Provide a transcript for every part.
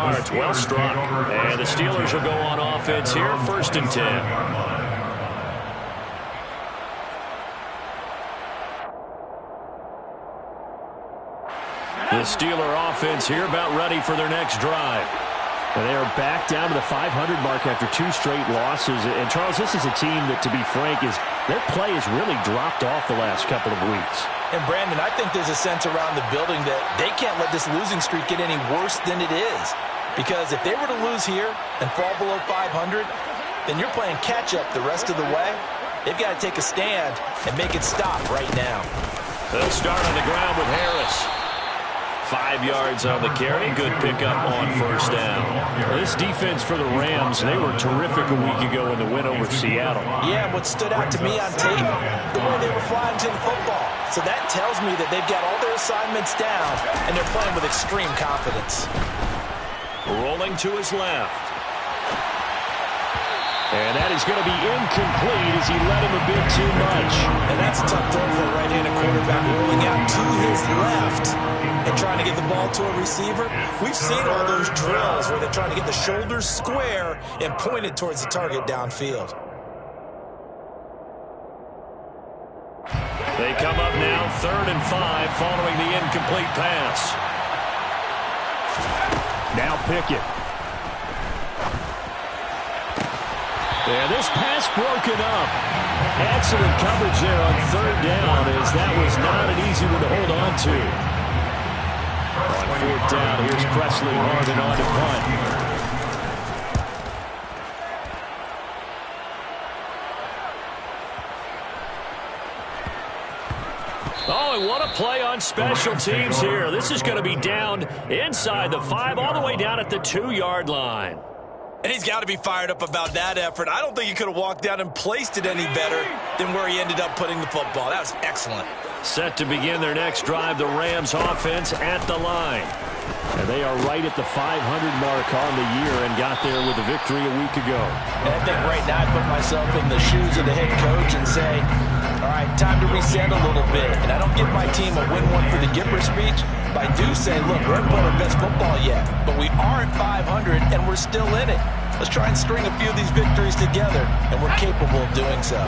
yards. Well struck. And the Steelers will go on offense here, 1st and 10. The Steeler offense here about ready for their next drive. And they are back down to the 500 mark after 2 straight losses. And, Charles, this is a team that, to be frank, their play has really dropped off the last couple of weeks. And, Brandon, I think there's a sense around the building that they can't let this losing streak get any worse than it is. Because if they were to lose here and fall below 500, then you're playing catch-up the rest of the way. They've got to take a stand and make it stop right now. They'll start on the ground with Harris. 5 yards on the carry. Good pickup on 1st down. This defense for the Rams, they were terrific a week ago in the win over Seattle. Yeah, what stood out to me on tape, the way they were flying to the football. So that tells me that they've got all their assignments down, and they're playing with extreme confidence. Rolling to his left. And that is going to be incomplete as he led him a bit too much. And that's a tough throw for a right-handed quarterback, rolling out to his left and trying to get the ball to a receiver. We've seen all those drills where they're trying to get the shoulders square and pointed towards the target downfield. They come up now 3rd and 5 following the incomplete pass. Now Pickett. And this pass broken up. Excellent coverage there on 3rd down, as that was not an easy one to hold on to. On 4th down, here's Presley Harvin on to punt. Oh, and what a play on special teams here. This is going to be down inside the 5, all the way down at the 2-yard line. And he's got to be fired up about that effort. I don't think he could have walked down and placed it any better than where he ended up putting the football. That was excellent. Set to begin their next drive, the Rams offense at the line. And they are right at the 500 mark on the year and got there with a victory a week ago. And I think right now I put myself in the shoes of the head coach and say, all right, time to reset a little bit. And I don't give my team a win one for the Gipper speech, but I do say, look, we haven't played our best football yet, but we are at 500 and we're still in it. Let's try and string a few of these victories together, and we're capable of doing so.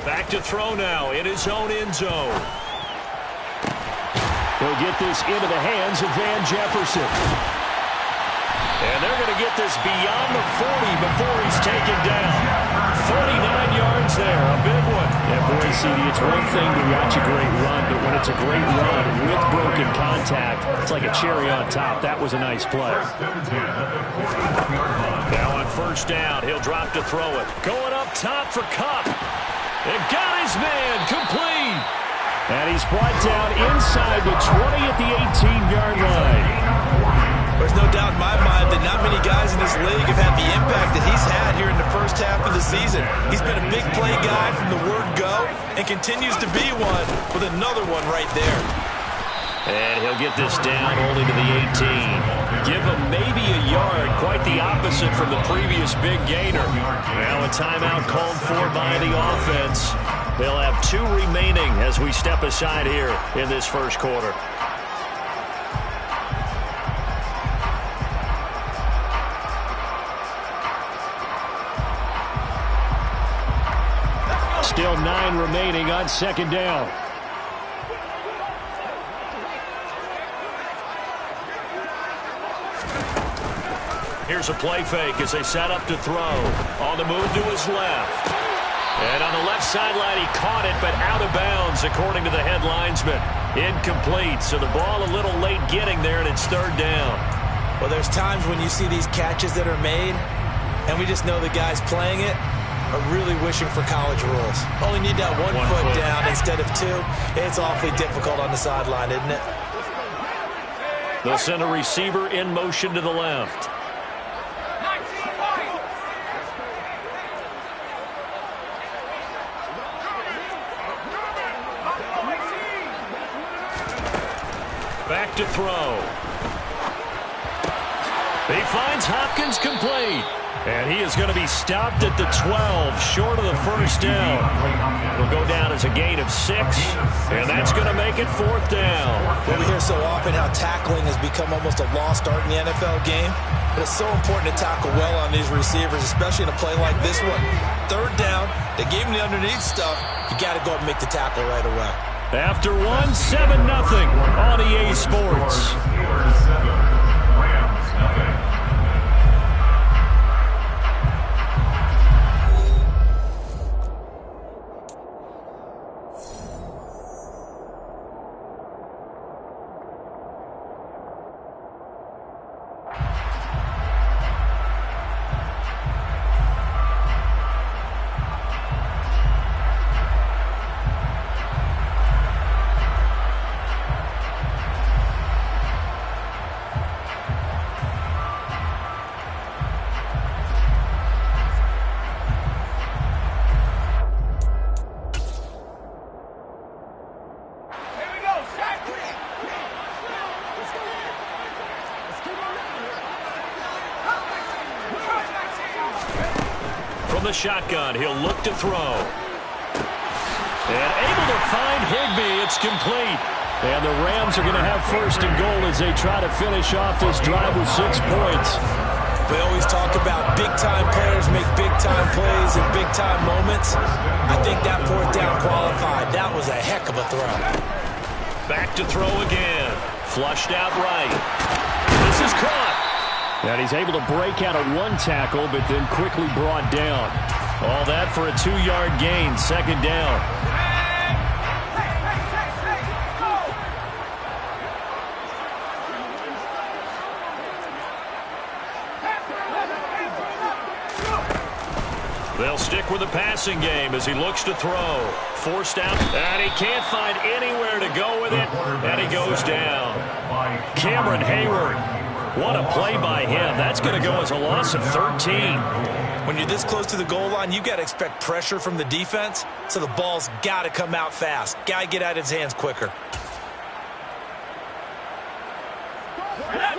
Back to throw now in his own end zone. He'll get this into the hands of Van Jefferson. And they're going to get this beyond the 40 before he's taken down. 49 yards there, a big one. Yeah, boy, CD, it's one thing to watch a great run, but when it's a great run with broken contact, it's like a cherry on top. That was a nice play. Now on 1st down, he'll drop to throw it. Going up top for Kupp. And got his man complete. And he's brought down inside the 20 at the 18-yard line. There's no doubt in my mind that not many guys in this league have had the impact that he's had here in the first half of the season. He's been a big play guy from the word go and continues to be one with another one right there. And he'll get this down only to the 18. Give him maybe a yard, quite the opposite from the previous big gainer. Now a timeout called for by the offense. They'll have 2 remaining as we step aside here in this first quarter. Still 9 remaining on 2nd down. Here's a play fake as they set up to throw. On the move to his left. And on the left sideline, he caught it, but out of bounds, according to the head linesman. Incomplete, so the ball a little late getting there, and it's 3rd down. Well, there's times when you see these catches that are made, and we just know the guys playing it are really wishing for college rules. Only need that one foot down instead of 2. It's awfully difficult on the sideline, isn't it? They'll send a receiver in motion to the left. Back to throw. He finds Hopkins complete. And he is going to be stopped at the 12, short of the 1st down. It'll go down as a gain of 6, and that's going to make it 4th down. often how tackling has become almost a lost art in the NFL game. But it's so important to tackle well on these receivers, especially in a play like this one. Third down, they gave him the underneath stuff. You got to go and make the tackle right away. After 7-0 on EA Sports. From the shotgun, he'll look to throw. And able to find Higbee. It's complete. And the Rams are going to have first and goal as they try to finish off this drive with 6 points. We always talk about big-time players make big-time plays in big-time moments. I think that fourth down qualified. That was a heck of a throw. Back to throw again. Flushed out right. This is caught. And he's able to break out of 1 tackle, but then quickly brought down. All that for a 2-yard gain. Second down. They'll stick with the passing game as he looks to throw. Forced out, and he can't find anywhere to go with it, and he goes down. Cameron Hayward. What a play by him. That's going to go as a loss of 13. When you're this close to the goal line, you got to expect pressure from the defense, so the ball's got to come out fast. Got to get out of his hands quicker.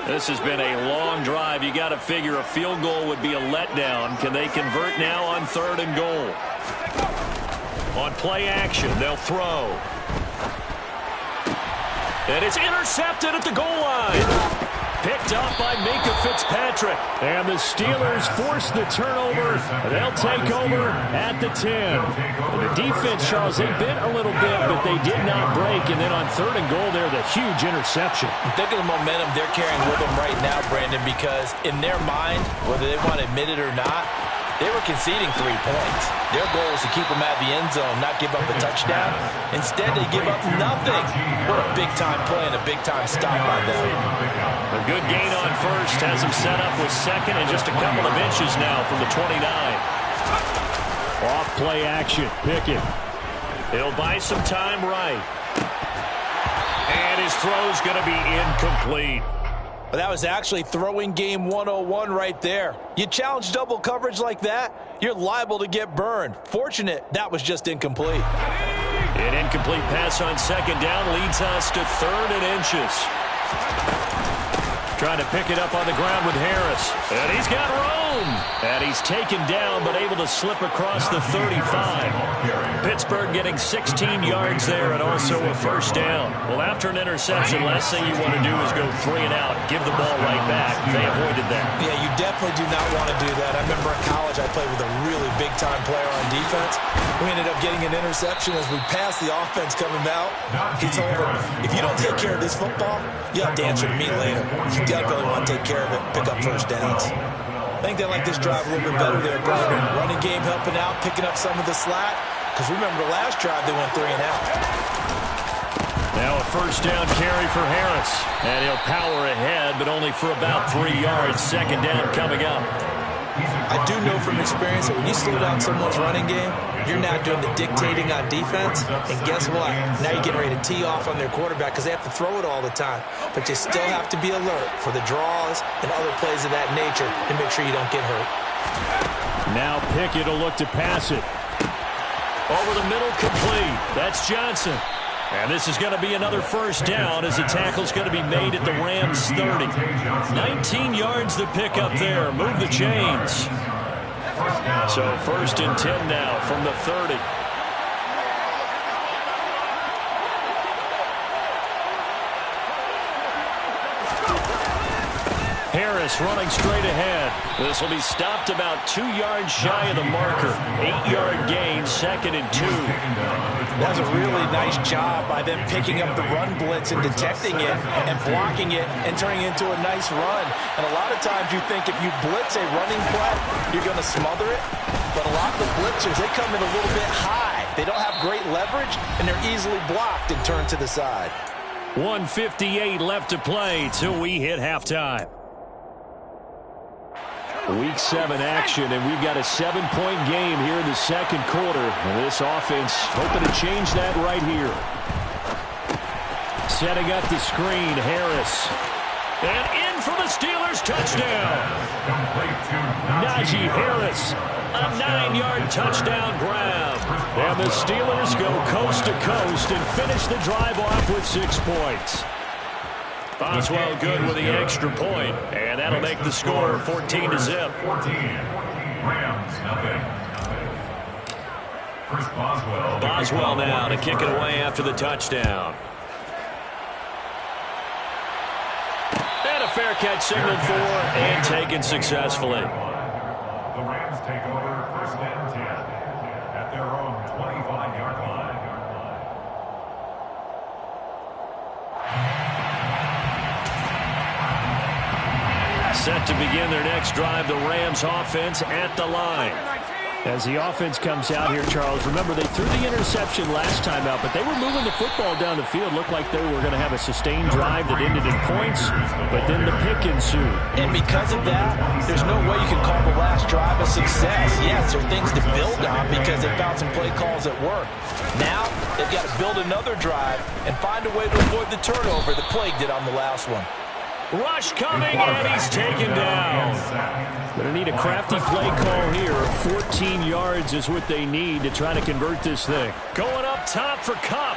This has been a long drive. You got to figure a field goal would be a letdown. Can they convert now on 3rd and goal? On play action, they'll throw. And it's intercepted at the goal line. Picked up by Minka Fitzpatrick. And the Steelers force the turnover. They'll take over at the 10. And the defense, Charles, they bit a little bit, but they did not break. And then on 3rd and goal there, the huge interception. Think of the momentum they're carrying with them right now, Brandon, because in their mind, whether they want to admit it or not, they were conceding 3 points. Their goal was to keep them out of the end zone, not give up a touchdown. Instead, they give up nothing. What a big-time play and a big-time stop by them. A good gain on first has him set up with 2nd and just a couple of inches now from the 29. Off play action. Pickett. He'll buy some time right. And his throw's going to be incomplete. But that was actually throwing game 101 right there. You challenge double coverage like that, you're liable to get burned. Fortunate, that was just incomplete. An incomplete pass on 2nd down leads us to 3rd and inches. Trying to pick it up on the ground with Harris. And he's got room. And he's taken down, but able to slip across the 35. Pittsburgh getting 16 yards there and also a first down. Well, after an interception, last thing you want to do is go 3 and out, give the ball right back. They avoided that. Yeah, you definitely do not want to do that. I remember in college I played with a really big-time player on defense. We ended up getting an interception as we passed the offense coming out. He told him, if you don't take care of this football, you'll have to answer to me later. You definitely want to take care of it, pick up first downs. I think they like this drive a little bit better there, Brandon. Running game helping out, picking up some of the slack. Because remember, the last drive they went 3 and out. Now a first down carry for Harris. And he'll power ahead, but only for about 3 yards. 2nd down coming up. I do know from experience that when you slow down someone's running game, you're not doing the dictating on defense. And guess what? Now you're getting ready to tee off on their quarterback because they have to throw it all the time. But you still have to be alert for the draws and other plays of that nature to make sure you don't get hurt. Now Pickett will look to pass it. Over the middle, complete. That's Johnson. And this is going to be another first down as the tackle's going to be made at the Rams 30. 19 yards to pick up there. Move the chains. So 1st and 10 now from the 30. Harris running straight ahead. This will be stopped about 2 yards shy of the marker. 8-yard gain, 2nd and 2. That's a really nice job by them picking up the run blitz and detecting it and blocking it and turning it into a nice run. And a lot of times you think if you blitz a running play, you're going to smother it. But a lot of the blitzers, they come in a little bit high. They don't have great leverage, and they're easily blocked and turned to the side. 1:58 left to play till we hit halftime. Week 7 action, and we've got a 7-point game here in the second quarter. And this offense hoping to change that right here. Setting up the screen, Harris. And in for the Steelers, touchdown. Najee Harris, a 9-yard touchdown grab. And the Steelers go coast to coast and finish the drive off with 6 points. Boswell good with the extra point, and that'll make the score 14-0. 14. Rams, nothing. Chris Boswell. Boswell now to kick it away after the touchdown. And a fair catch signaled for and taken successfully. The Rams take over 1st and 10 at their own 25-yard line. Set to begin their next drive, the Rams offense at the line. As the offense comes out here, Charles, remember they threw the interception last time out, but they were moving the football down the field. Looked like they were going to have a sustained drive that ended in points, but then the pick ensued. And because of that, there's no way you can call the last drive a success. Yes, there are things to build on because they found some play calls that work. Now, they've got to build another drive and find a way to avoid the turnover that plagued it on the last one. Rush coming, and he's taken down. Going to need a crafty play call here. 14 yards is what they need to try to convert this thing. Going up top for Kupp.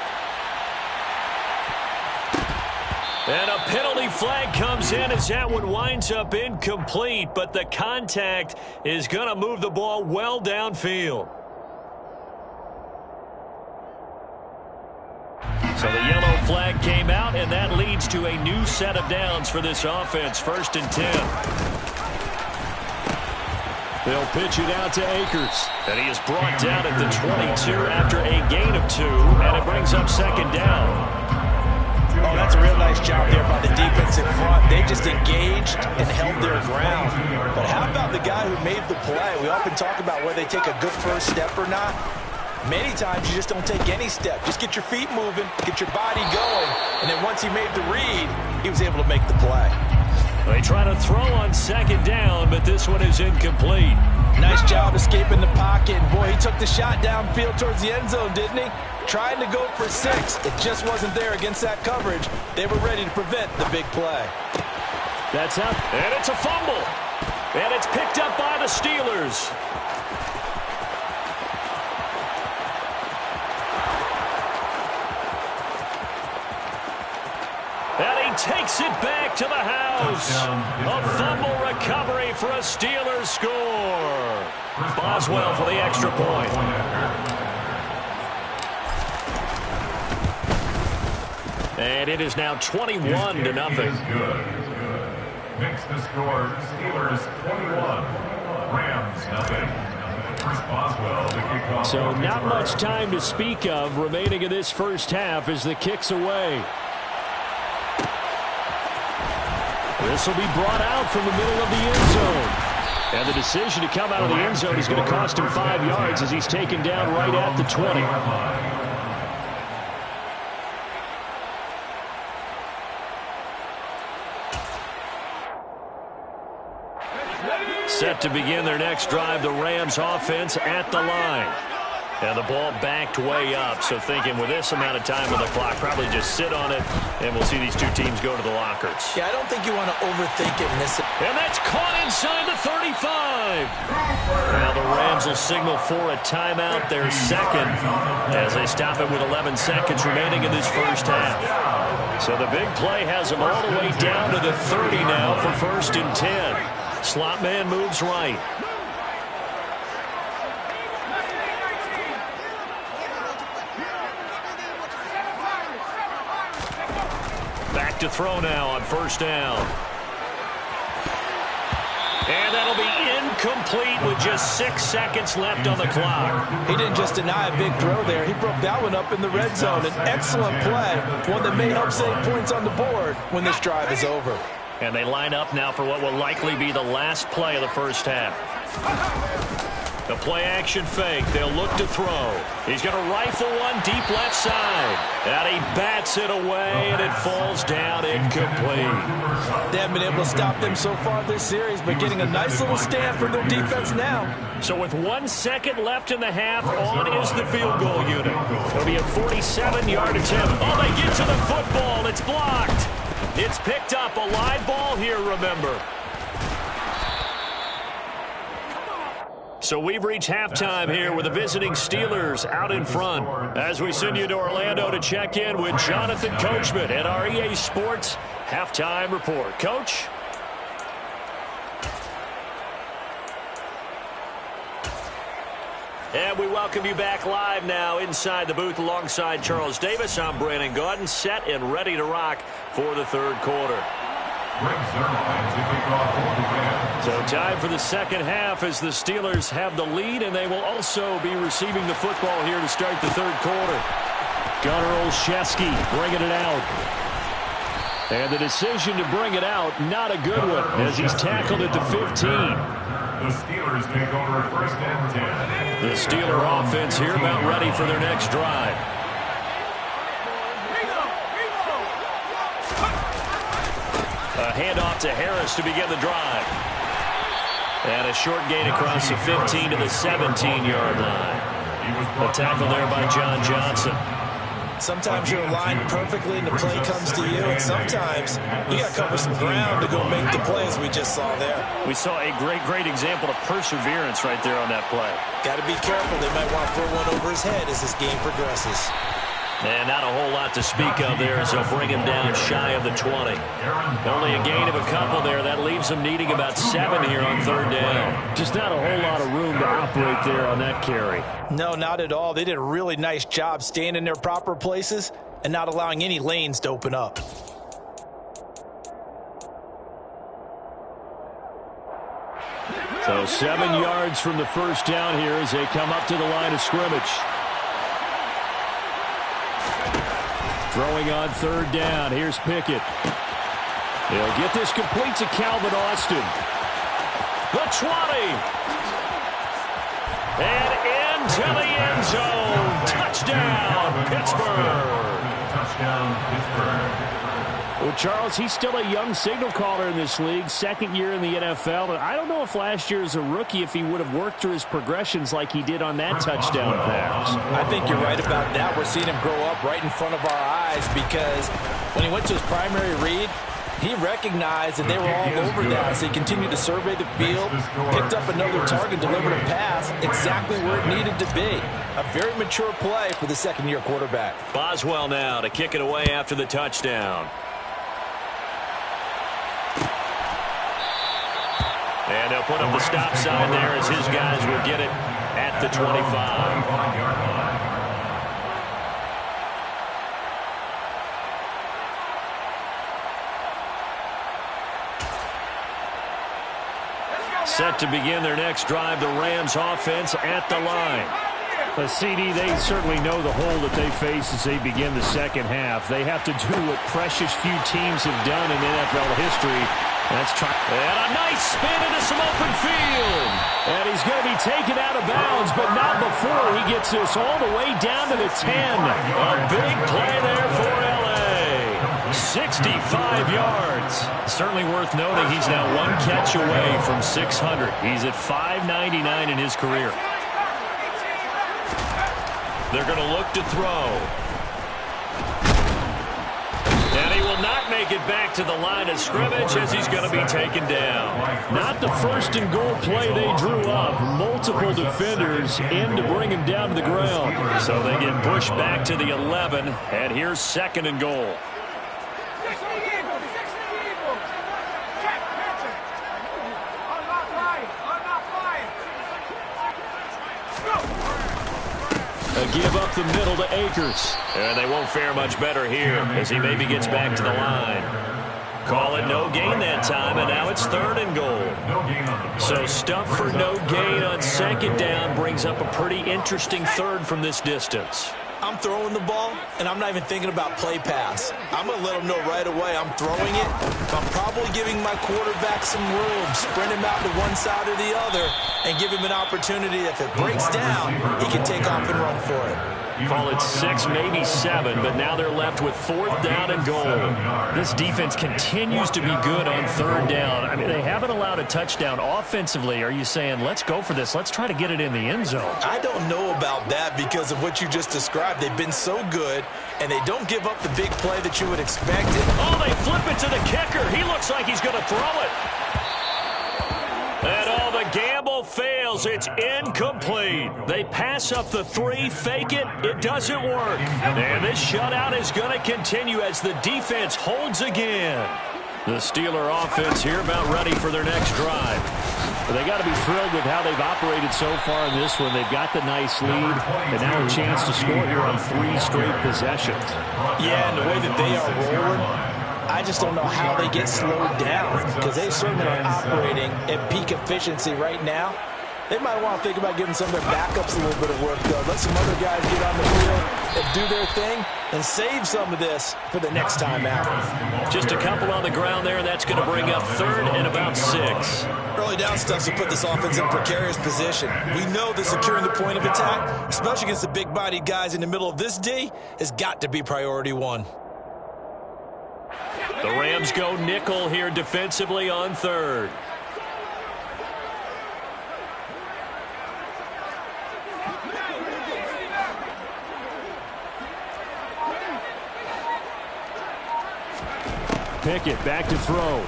And a penalty flag comes in as that one winds up incomplete, but the contact is going to move the ball well downfield. So the yellow flag came out, and that leads to a new set of downs for this offense. 1st and 10. They'll pitch it out to Akers. And he is brought down at the 22 after a gain of 2, and it brings up 2nd down. Oh, that's a real nice job there by the defense in front. They just engaged and held their ground. But how about the guy who made the play? We often talk about whether they take a good first step or not. Many times you just don't take any step. Just get your feet moving, get your body going, and then once he made the read, he was able to make the play. They try to throw on 2nd down, but this one is incomplete. Nice job escaping the pocket. And boy, he took the shot downfield towards the end zone, didn't he? Trying to go for 6. It just wasn't there against that coverage. They were ready to prevent the big play. That's up, and it's a fumble. And it's picked up by the Steelers. And he takes it back to the house. A fumble recovery for a Steelers score. Boswell for the extra point. And it is now 21-0. Makes the score Steelers 21, Rams nothing. Chris Boswell to kick off. So not much time to speak of remaining in this first half as the kick's away. This will be brought out from the middle of the end zone. And the decision to come out of the end zone is going to cost him 5 yards as he's taken down right at the 20. Set to begin their next drive, the Rams offense at the line. And the ball backed way up, so thinking with this amount of time on the clock, probably just sit on it, and we'll see these two teams go to the lockers. Yeah, I don't think you want to overthink it in this. And that's caught inside the 35. Now the Rams will signal for a timeout, their 2nd, as they stop it with 11 seconds remaining in this first half. So the big play has them all the way down to the 30 now for 1st and 10. Slot man moves right. Back to throw now on 1st down. And that'll be incomplete with just 6 seconds left on the clock. He didn't just deny a big throw there. He broke that one up in the red zone. An excellent play, one that may help save points on the board when this drive is over. And they line up now for what will likely be the last play of the first half. The play-action fake. They'll look to throw. He's going to rifle one deep left side. And he bats it away, and it falls down incomplete. They haven't been able to stop them so far this series, but getting a nice little stand from their defense now. So with 1 second left in the half, on is the field goal unit. It'll be a 47-yard attempt. Oh, they get to the football. It's blocked. It's picked up. A live ball here, remember. So we've reached halftime here with the visiting Steelers out in front. As we send you to Orlando to check in with Jonathan Coachman at our EA Sports Halftime Report. Coach? And we welcome you back live now inside the booth alongside Charles Davis. I'm Brandon Gaudin, set and ready to rock for the third quarter. So time for the second half as the Steelers have the lead, and they will also be receiving the football here to start the third quarter. Gunnar Olszewski bringing it out. And the decision to bring it out, not a good one, as he's tackled at the 15. The Steelers take over first and 10. The Steeler offense here about ready for their next drive. A handoff to Harris to begin the drive. And a short gain across the 15 to the 17-yard line. A tackle there by John Johnson. Sometimes you're aligned perfectly and the play comes to you, and sometimes you got to cover some ground to go make the plays we just saw there. We saw a great example of perseverance right there on that play. Got to be careful. They might want to throw one over his head as this game progresses. And not a whole lot to speak of there as they'll bring him down shy of the 20. Only a gain of a couple there. That leaves them needing about 7 here on third down. Just not a whole lot of room to operate there on that carry. No, not at all. They did a really nice job staying in their proper places and not allowing any lanes to open up. So 7 yards from the first down here as they come up to the line of scrimmage. Throwing on third down. Here's Pickett. He'll get this complete to Calvin Austin. The 20. And into the end zone. Touchdown, Pittsburgh. Touchdown, Pittsburgh. Well, Charles, he's still a young signal caller in this league, second year in the NFL. And I don't know if last year as a rookie, if he would have worked through his progressions like he did on that touchdown pass. I think you're right about that. We're seeing him grow up right in front of our eyes because when he went to his primary read, he recognized that they were all over that. So he continued to survey the field, picked up another target, delivered a pass exactly where it needed to be. A very mature play for the second-year quarterback. Boswell now to kick it away after the touchdown. And they'll put up the stop sign there as his guys will get it at the 25. Set to begin their next drive, the Rams offense at the line. The CD, they certainly know the hole that they face as they begin the second half. They have to do what precious few teams have done in NFL history. That's try. And a nice spin into some open field. And he's going to be taken out of bounds, but not before he gets this all the way down to the 10. A big play there for L.A. 65 yards. Certainly worth noting he's now one catch away from 600. He's at 599 in his career. They're going to look to throw. And he will not make it back to the line of scrimmage as he's going to be taken down. Not the first and goal play they drew up. Multiple defenders in to bring him down to the ground. So they get pushed back to the 11, and here's second and goal. A give up the middle to Akers. And they won't fare much better here as he maybe gets back to the line. Call it no gain that time, and now it's 3rd and goal. So stuff for no gain on 2nd down brings up a pretty interesting 3rd from this distance. I'm throwing the ball, and I'm not even thinking about play pass. I'm going to let them know right away I'm throwing it. I'm probably giving my quarterback some room, sprint him out to one side or the other, and give him an opportunity. If it breaks down, he can take off and run for it. Call it 6, maybe 7, but now they're left with 4th down and goal. This defense continues to be good on 3rd down. I mean, they haven't allowed a touchdown offensively. Are you saying, let's go for this, let's try to get it in the end zone? I don't know about that because of what you just described. They've been so good, and they don't give up the big play that you would expect. Oh, they flip it to the kicker. He looks like he's going to throw it. And all the gamble fails. It's incomplete. They pass up the 3, fake it. It doesn't work. And this shutout is going to continue as the defense holds again. The Steeler offense here about ready for their next drive. But they got to be thrilled with how they've operated so far in this one. They've got the nice lead, and now a chance to score here on 3 straight possessions. Yeah, and the way that they are rolling, I just don't know how they get slowed down because they certainly are operating at peak efficiency right now. They might want to think about giving some of their backups a little bit of work, though. Let some other guys get on the field and do their thing and save some of this for the next time out. Just a couple on the ground there, and that's going to bring up 3rd and about 6. Early down stuff to put this offense in a precarious position. We know that securing the point of attack, especially against the big-bodied guys in the middle of this D, has got to be priority 1. The Rams go nickel here defensively on 3rd. Pickett back to throw.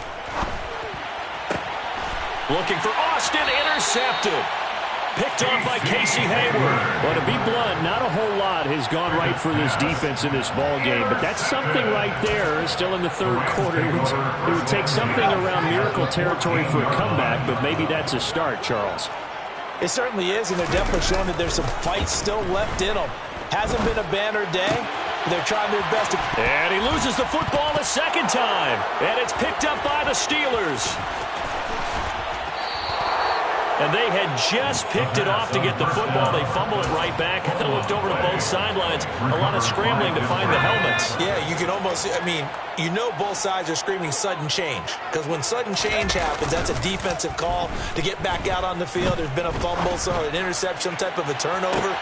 Looking for Austin, intercepted. Picked off by Casey Hayward. Well, to be blunt, not a whole lot has gone right for this defense in this ball game, but that's something right there. Still in the 3rd quarter. It would take something around miracle territory for a comeback, but maybe that's a start, Charles. It certainly is, and they're definitely showing that there's some fight still left in them. Hasn't been a banner day. They're trying their best to... And he loses the football a 2nd time, and it's picked up by the Steelers. And they had just picked it off to get the football. They fumble it right back. Kind of looked over to both sidelines. A lot of scrambling to find the helmets. Yeah, you can almost, I mean, you know both sides are screaming sudden change. Because when sudden change happens, that's a defensive call to get back out on the field. There's been a fumble, so an interception, some type of a turnover.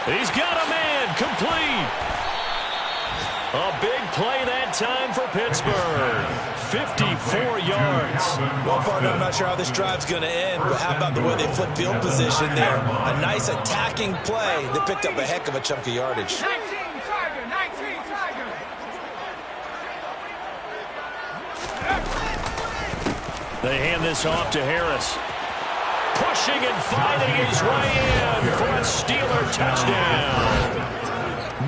He's got a man, complete. A big play that time for Pittsburgh. 54 yards. Well, partner, I'm not sure how this drive's going to end, but how about the way they flip field position there? A nice attacking play. They picked up a heck of a chunk of yardage. 19 Tiger. They hand this off to Harris. Pushing and finding his way in for a Steeler touchdown.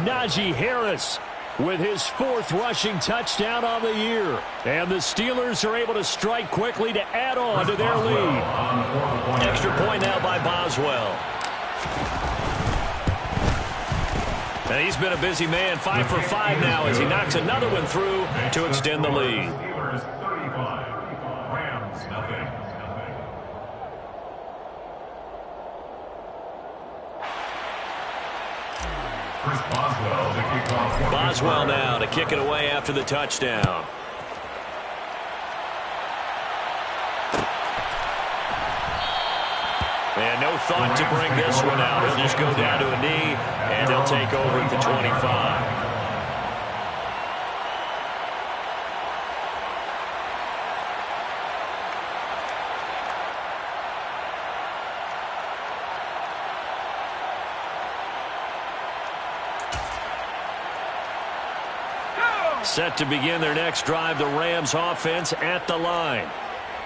Najee Harris with his 4th rushing touchdown on the year. And the Steelers are able to strike quickly to add on to their lead. Extra point now by Boswell. And he's been a busy man, 5 for 5 now as he knocks another one through to extend the lead. Steelers 35, Rams nothing. Chris Boswell to kick off. Boswell now to kick it away after the touchdown. And no thought to bring this one out. He'll just go down to a knee, and they'll take over at the 25. Set to begin their next drive, the Rams offense at the line.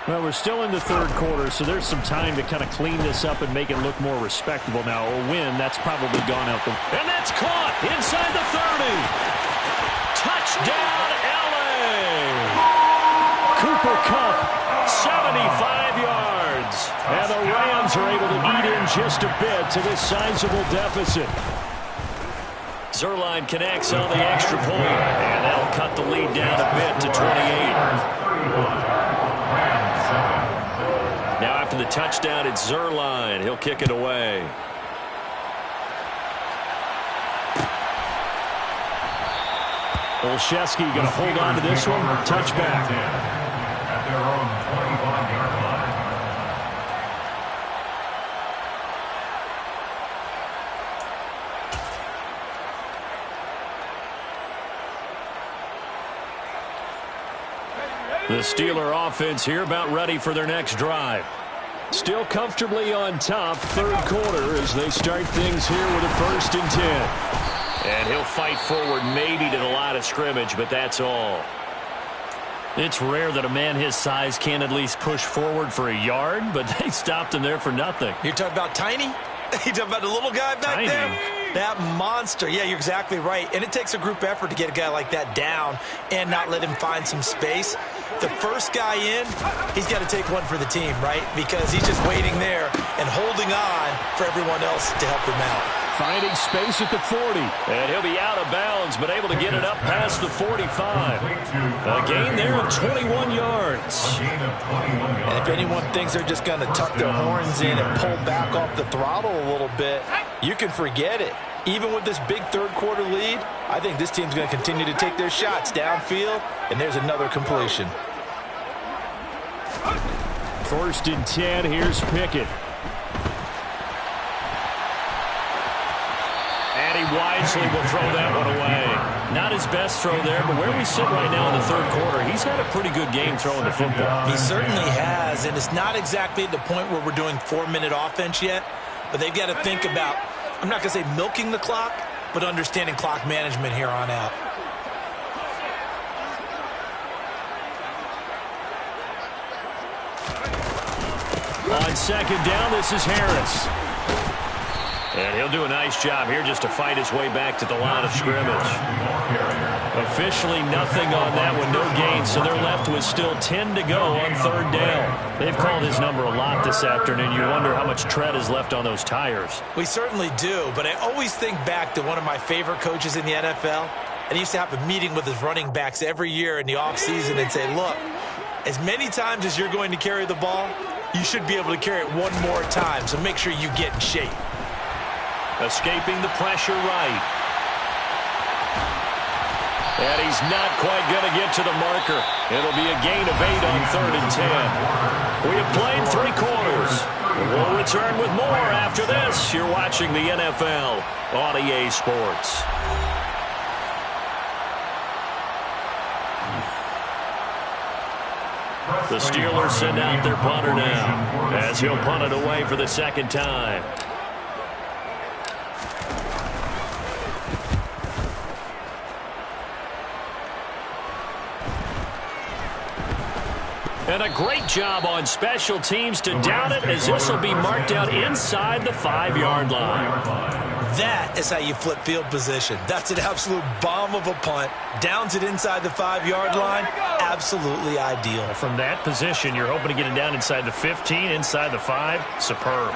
Well, we're still in the 3rd quarter, so there's some time to kind of clean this up and make it look more respectable now. A win, that's probably gone out the... And that's caught inside the 30. Touchdown, L.A. Cooper Kupp, 75 yards. And the Rams are able to eat in just a bit to this sizable deficit. Zerline connects on the extra point, and that'll cut the lead down a bit to 28. the touchdown, it's Zerline. He'll kick it away. Olszewski going to hold on to this one. Touchback. At their own 25-yard line. The Steeler offense here about ready for their next drive. Still comfortably on top, third quarter, as they start things here with a 1st and 10. And he'll fight forward maybe to the line of scrimmage, but that's all. It's rare that a man his size can at least push forward for a yard, but they stopped him there for nothing. You're talking about Tiny? You talking about the little guy back Tiny. there? That monster. Yeah, you're exactly right. And it takes a group effort to get a guy like that down and not let him find some space. The first guy in, he's got to take one for the team, right? Because he's just waiting there and holding on for everyone else to help him out. Finding space at the 40. And he'll be out of bounds, but able to get it up past the 45. A gain there of 21 yards. And if anyone thinks they're just going to tuck their horns in and pull back off the throttle a little bit, you can forget it. Even with this big third quarter lead, I think this team's going to continue to take their shots downfield, and there's another completion. 1st and 10, here's Pickett. And he wisely will throw that one away. Not his best throw there, but where we sit right now in the third quarter, he's had a pretty good game throwing the football. He certainly has, and it's not exactly at the point where we're doing 4-minute offense yet, but they've got to think about, I'm not going to say milking the clock, but understanding clock management here on out. On 2nd down, this is Harris. And he'll do a nice job here just to fight his way back to the line of scrimmage. Officially nothing on that one, no gain, so they're left with still 10 to go on 3rd down. They've called his number a lot this afternoon. You wonder how much tread is left on those tires. We certainly do, but I always think back to one of my favorite coaches in the NFL, and he used to have a meeting with his running backs every year in the offseason and say, look, as many times as you're going to carry the ball, you should be able to carry it one more time, so make sure you get in shape. Escaping the pressure right. And he's not quite going to get to the marker. It'll be a gain of 8 on 3rd and 10. We have played 3 quarters. We'll return with more after this. You're watching the NFL on EA Sports. The Steelers send out their punter now as he'll punt it away for the 2nd time. And a great job on special teams to down it, as this will be marked out inside the 5-yard line. That is how you flip field position. That's an absolute bomb of a punt. Downs it inside the 5-yard line. Absolutely ideal. From that position, you're hoping to get it down inside the 15, inside the 5. Superb.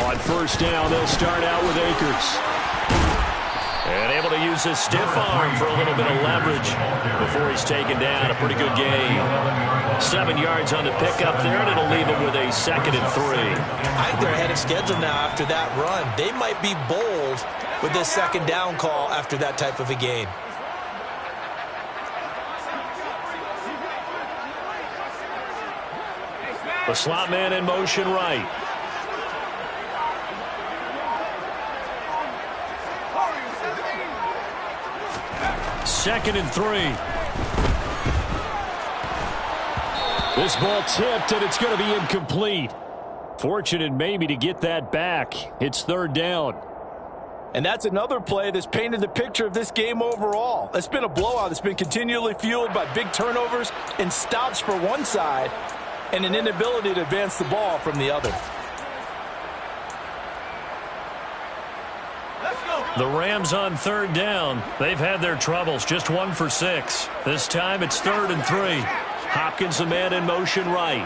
On 1st down, they'll start out with Akers. And able to use his stiff arm for a little bit of leverage before he's taken down. A pretty good gain. 7 yards on the pickup there, and it'll leave him with a 2nd and 3. I think they're ahead of schedule now after that run. They might be bold with this 2nd down call after that type of a gain. The slot man in motion right. Second and 3. This ball tipped, and it's going to be incomplete. Fortunate maybe to get that back. It's 3rd down. And that's another play that's painted the picture of this game overall. It's been a blowout. It's been continually fueled by big turnovers and stops for one side and an inability to advance the ball from the other. The Rams on 3rd down. They've had their troubles, just 1 for 6. This time it's 3rd and 3. Hopkins, the man in motion right.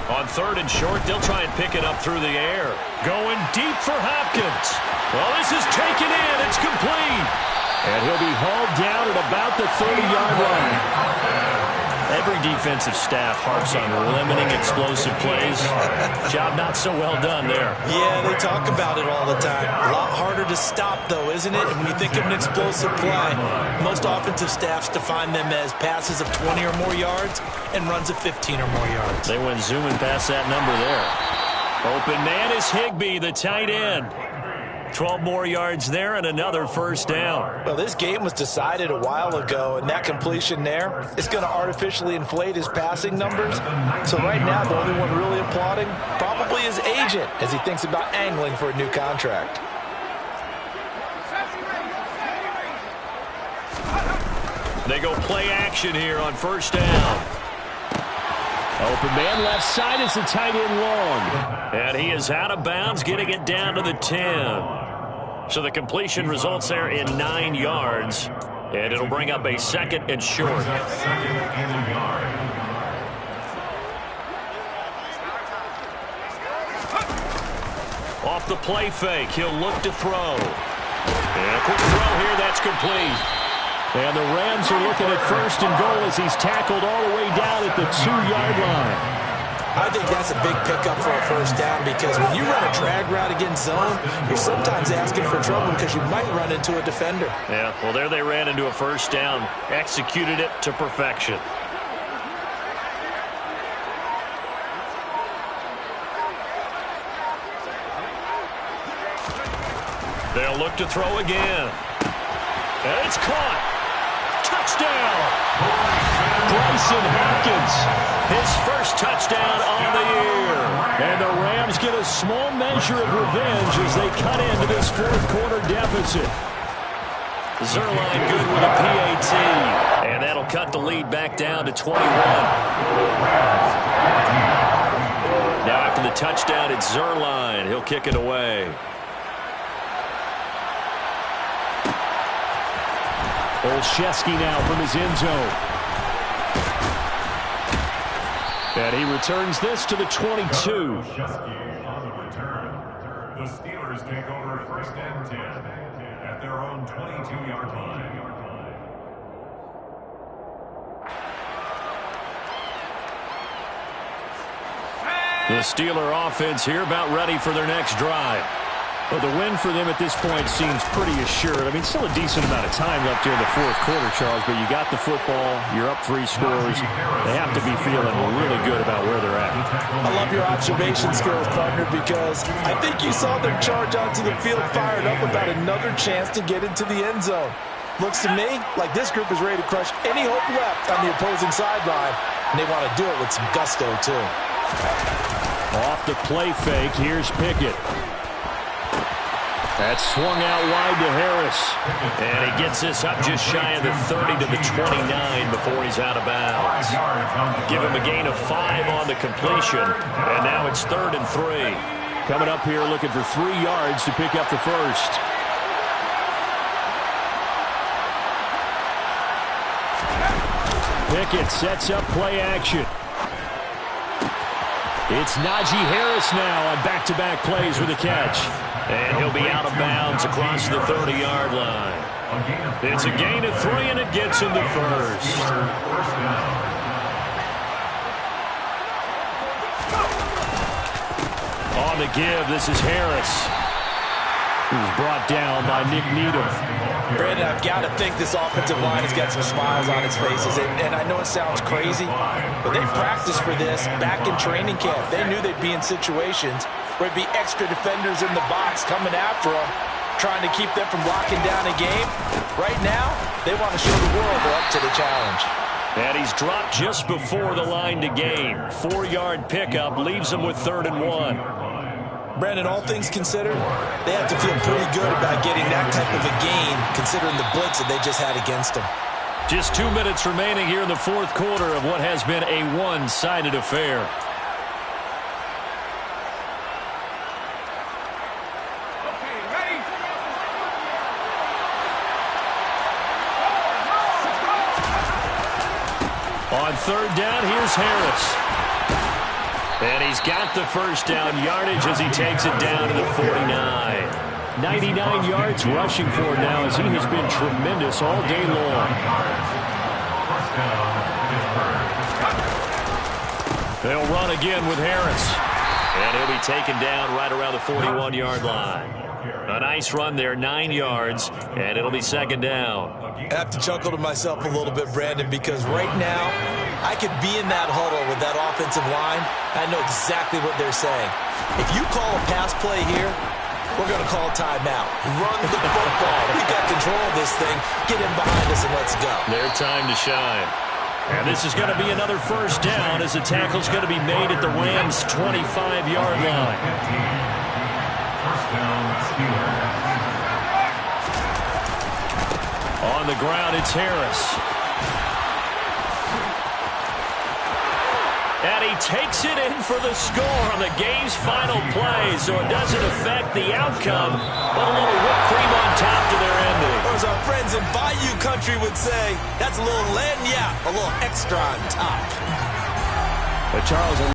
On 3rd and short, they'll try and pick it up through the air. Going deep for Hopkins. Well, this is taken in. It's complete. And he'll be hauled down at about the 30-yard line. Every defensive staff harps on limiting explosive plays. Job not so well done there. Yeah, they talk about it all the time. A lot harder to stop, though, isn't it? And when you think of an explosive play, most offensive staffs define them as passes of 20 or more yards and runs of 15 or more yards. They went zooming past that number there. Open man is Higbee, the tight end. 12 more yards there and another first down. Well, this game was decided a while ago, and that completion there is going to artificially inflate his passing numbers. So right now, the only one really applauding probably his agent as he thinks about angling for a new contract. They go play action here on first down. Open man left side is the tight end long. And he is out of bounds, getting it down to the 10. So the completion results there in 9 yards. And it'll bring up a 2nd and short. Off the play fake, he'll look to throw. And a quick throw here, that's complete. And the Rams are looking at 1st and goal as he's tackled all the way down at the 2-yard line. I think that's a big pickup for a first down because when you run a drag route against zone, you're sometimes asking for trouble because you might run into a defender. Yeah, well, there they ran into a first down, executed it to perfection. They'll look to throw again. And it's caught. Touchdown. Bryson Hopkins, his first touchdown on the year. And the Rams get a small measure of revenge as they cut into this 4th quarter deficit. Zerline good with a PAT. And that'll cut the lead back down to 21. Now after the touchdown, it's Zerline. He'll kick it away. Olszewski now from his end zone. And he returns this to the 22. On the return, the Steelers take over 1st and 10 at their own 22-yard line. The Steeler offense here about ready for their next drive. Well, the win for them at this point seems pretty assured. I mean, still a decent amount of time left here in the 4th quarter, Charles, but you got the football, you're up 3 scores. They have to be feeling really good about where they're at. I love your observation skills, partner, because I think you saw them charge onto the field fired up about another chance to get into the end zone. Looks to me like this group is ready to crush any hope left on the opposing sideline, and they want to do it with some gusto, too. Off the play fake, here's Pickett. That's swung out wide to Harris. And he gets this up just shy of the 30 to the 29 before he's out of bounds. Give him a gain of 5 on the completion. And now it's 3rd and 3. Coming up here looking for 3 yards to pick up the first. Pickett sets up play action. It's Najee Harris now on back-to-back plays with a catch. And he'll be out of bounds across the 30-yard line. It's a gain of 3, and it gets him to first. On the give, this is Harris, who's brought down by Nick Needham. Brandon, I've got to think this offensive line has got some smiles on its faces. And I know it sounds crazy, but they practiced for this back in training camp. They knew they'd be in situations where it'd be extra defenders in the box coming after them, trying to keep them from locking down a game. Right now, they want to show the world they're up to the challenge. And he's dropped just before the line to gain. 4-yard pickup leaves him with 3rd and 1. Brandon, all things considered, they have to feel pretty good about getting that type of a gain, considering the blitz that they just had against them. Just 2 minutes remaining here in the 4th quarter of what has been a one-sided affair. On 3rd down, here's Harris. And he's got the first down yardage as he takes it down to the 49. 99 yards rushing for him now as he has been tremendous all day long. They'll run again with Harris. And he'll be taken down right around the 41-yard line. A nice run there, 9 yards, and it'll be second down. I have to chuckle to myself a little bit, Brandon, because right now I could be in that huddle with that offensive line. I know exactly what they're saying. If you call a pass play here, we're going to call timeout. Run the football. We got control of this thing. Get in behind us and let's go. Their time to shine. And this is going to be another first down as the tackle's going to be made at the Rams' 25-yard line. First down, Steelers. On the ground, it's Harris. And he takes it in for the score on the game's final play, so it doesn't affect the outcome, but a little whipped cream on top to their ending. Or as our friends in Bayou Country would say, that's a little lagniappe, a little extra on top. But Charles,